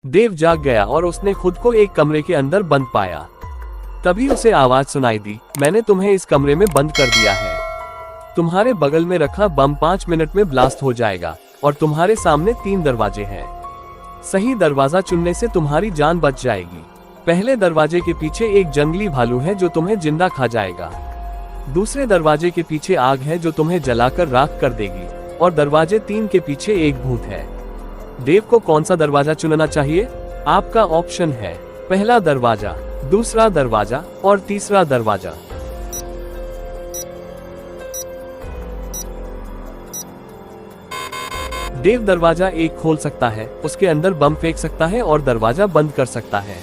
देव जाग गया और उसने खुद को एक कमरे के अंदर बंद पाया। तभी उसे आवाज सुनाई दी, मैंने तुम्हें इस कमरे में बंद कर दिया है। तुम्हारे बगल में रखा बम 5 मिनट में ब्लास्ट हो जाएगा और तुम्हारे सामने 3 दरवाजे हैं। सही दरवाजा चुनने से तुम्हारी जान बच जाएगी। पहले दरवाजे के पीछे एक जंगली भालू है जो तुम्हें जिंदा खा जाएगा। दूसरे दरवाजे के पीछे आग है जो तुम्हें जलाकर राख कर देगी और दरवाजे 3 के पीछे एक भूत है। देव को कौन सा दरवाजा चुनना चाहिए? आपका ऑप्शन है पहला दरवाजा, दूसरा दरवाजा और तीसरा दरवाजा। देव दरवाजा 1 खोल सकता है, उसके अंदर बम फेंक सकता है और दरवाजा बंद कर सकता है।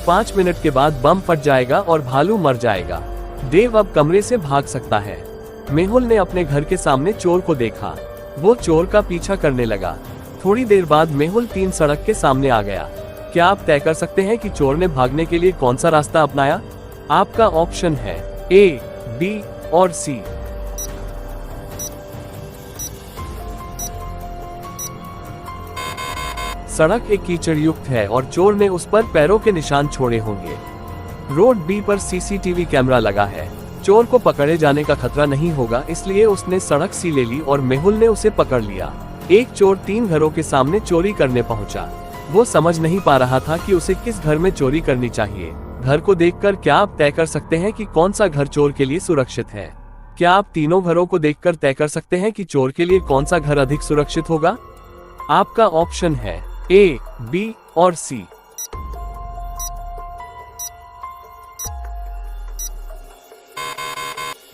5 मिनट के बाद बम फट जाएगा और भालू मर जाएगा। देव अब कमरे से भाग सकता है। मेहुल ने अपने घर के सामने चोर को देखा। वो चोर का पीछा करने लगा। थोड़ी देर बाद मेहुल 3 सड़क के सामने आ गया। क्या आप तय कर सकते हैं कि चोर ने भागने के लिए कौन सा रास्ता अपनाया? आपका ऑप्शन है ए, बी और सी। सड़क एक कीचड़ युक्त है और चोर ने उस पर पैरों के निशान छोड़े होंगे। रोड बी पर सीसीटीवी कैमरा लगा है। चोर को पकड़े जाने का खतरा नहीं होगा, इसलिए उसने सड़क सी ले ली और मेहुल ने उसे पकड़ लिया। एक चोर 3 घरों के सामने चोरी करने पहुंचा। वो समझ नहीं पा रहा था कि उसे किस घर में चोरी करनी चाहिए। घर को देखकर क्या आप तय कर सकते हैं कि कौन सा घर चोर के लिए सुरक्षित है? क्या आप तीनों घरों को देखकर तय कर सकते हैं कि चोर के लिए कौन सा घर अधिक सुरक्षित होगा? आपका ऑप्शन है ए, बी और सी।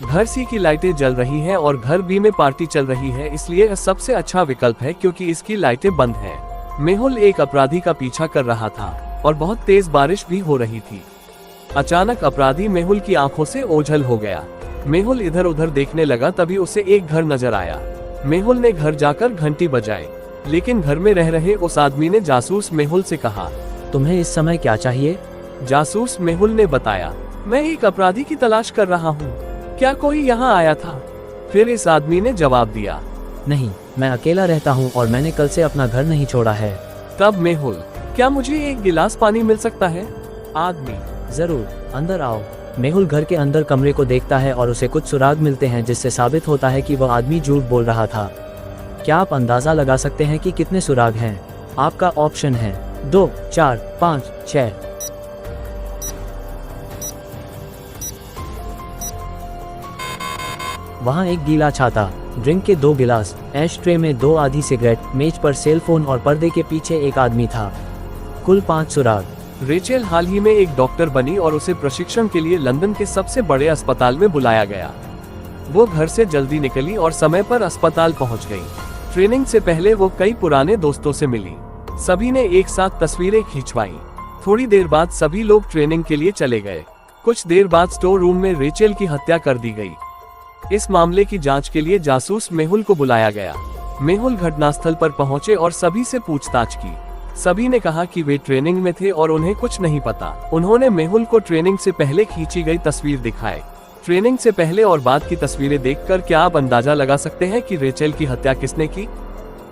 घर सी की लाइटें जल रही हैं और घर बी में पार्टी चल रही है, इसलिए यह सबसे अच्छा विकल्प है क्योंकि इसकी लाइटें बंद हैं। मेहुल एक अपराधी का पीछा कर रहा था और बहुत तेज बारिश भी हो रही थी। अचानक अपराधी मेहुल की आंखों से ओझल हो गया। मेहुल इधर उधर देखने लगा, तभी उसे एक घर नजर आया। मेहुल ने घर जाकर घंटी बजाई, लेकिन घर में रह रहे उस आदमी ने जासूस मेहुल से कहा, तुम्हें इस समय क्या चाहिए? जासूस मेहुल ने बताया, मैं एक अपराधी की तलाश कर रहा हूँ। क्या कोई यहाँ आया था? फिर इस आदमी ने जवाब दिया, नहीं, मैं अकेला रहता हूँ और मैंने कल से अपना घर नहीं छोड़ा है। तब मेहुल, क्या मुझे एक गिलास पानी मिल सकता है? आदमी, जरूर, अंदर आओ। मेहुल घर के अंदर कमरे को देखता है और उसे कुछ सुराग मिलते हैं जिससे साबित होता है कि वह आदमी झूठ बोल रहा था। क्या आप अंदाजा लगा सकते हैं कि कितने सुराग हैं? आपका ऑप्शन है 2, 4, 5, 6। वहाँ एक गीला छाता, ड्रिंक के 2 गिलास, ऐश ट्रे में 2 आधी सिगरेट, मेज पर सेल फोन और पर्दे के पीछे एक आदमी था। कुल 5 सुराग। रेचेल हाल ही में एक डॉक्टर बनी और उसे प्रशिक्षण के लिए लंदन के सबसे बड़े अस्पताल में बुलाया गया। वो घर से जल्दी निकली और समय पर अस्पताल पहुंच गई। ट्रेनिंग से पहले वो कई पुराने दोस्तों से मिली। सभी ने एक साथ तस्वीरें खिंचवाई। थोड़ी देर बाद सभी लोग ट्रेनिंग के लिए चले गए। कुछ देर बाद स्टोर रूम में रेचेल की हत्या कर दी गई। इस मामले की जांच के लिए जासूस मेहुल को बुलाया गया। मेहुल घटनास्थल पर पहुंचे और सभी से पूछताछ की। सभी ने कहा कि वे ट्रेनिंग में थे और उन्हें कुछ नहीं पता। उन्होंने मेहुल को ट्रेनिंग से पहले खींची गई तस्वीर दिखाई। ट्रेनिंग से पहले और बाद की तस्वीरें देखकर क्या आप अंदाजा लगा सकते हैं कि रेचेल की हत्या किसने की?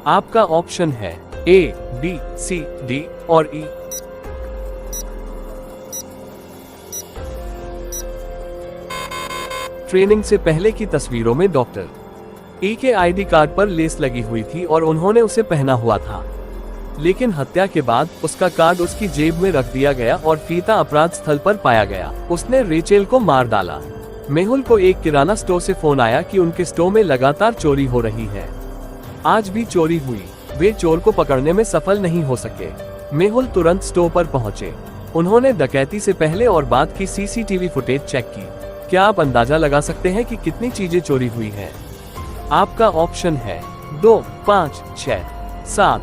आपका ऑप्शन है ए, बी, सी, डी और ई। ट्रेनिंग से पहले की तस्वीरों में डॉक्टर ई के आईडी कार्ड पर लेस लगी हुई थी और उन्होंने उसे पहना हुआ था, लेकिन हत्या के बाद उसका कार्ड उसकी जेब में रख दिया गया और फीता अपराध स्थल पर पाया गया। उसने रेचेल को मार डाला। मेहुल को एक किराना स्टोर से फोन आया कि उनके स्टोर में लगातार चोरी हो रही है। आज भी चोरी हुई। वे चोर को पकड़ने में सफल नहीं हो सके। मेहुल तुरंत स्टोर पर पहुंचे। उन्होंने डकैती से पहले और बाद की सीसीटीवी फुटेज चेक की। क्या आप अंदाजा लगा सकते हैं कि कितनी चीजें चोरी हुई हैं? आपका ऑप्शन है 2, 5, 6, 7।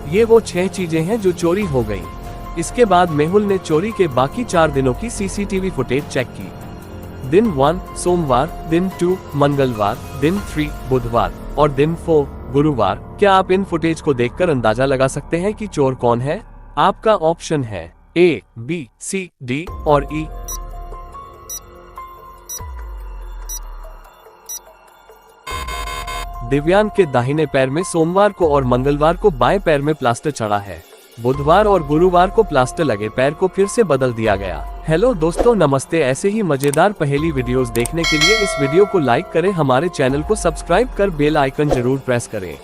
ये वो 6 चीजें हैं जो चोरी हो गई। इसके बाद मेहुल ने चोरी के बाकी 4 दिनों की सीसीटीवी फुटेज चेक की। दिन 1 सोमवार, दिन 2 मंगलवार, दिन 3 बुधवार और दिन 4 गुरुवार। क्या आप इन फुटेज को देखकर अंदाजा लगा सकते हैं कि चोर कौन है? आपका ऑप्शन है ए, बी, सी, डी और ई। दिव्यांग के दाहिने पैर में सोमवार को और मंगलवार को बाएं पैर में प्लास्टर चढ़ा है। बुधवार और गुरुवार को प्लास्टर लगे पैर को फिर से बदल दिया गया। हेलो दोस्तों, नमस्ते। ऐसे ही मजेदार पहेली वीडियोस देखने के लिए इस वीडियो को लाइक करें, हमारे चैनल को सब्सक्राइब कर बेल आइकन जरूर प्रेस करें।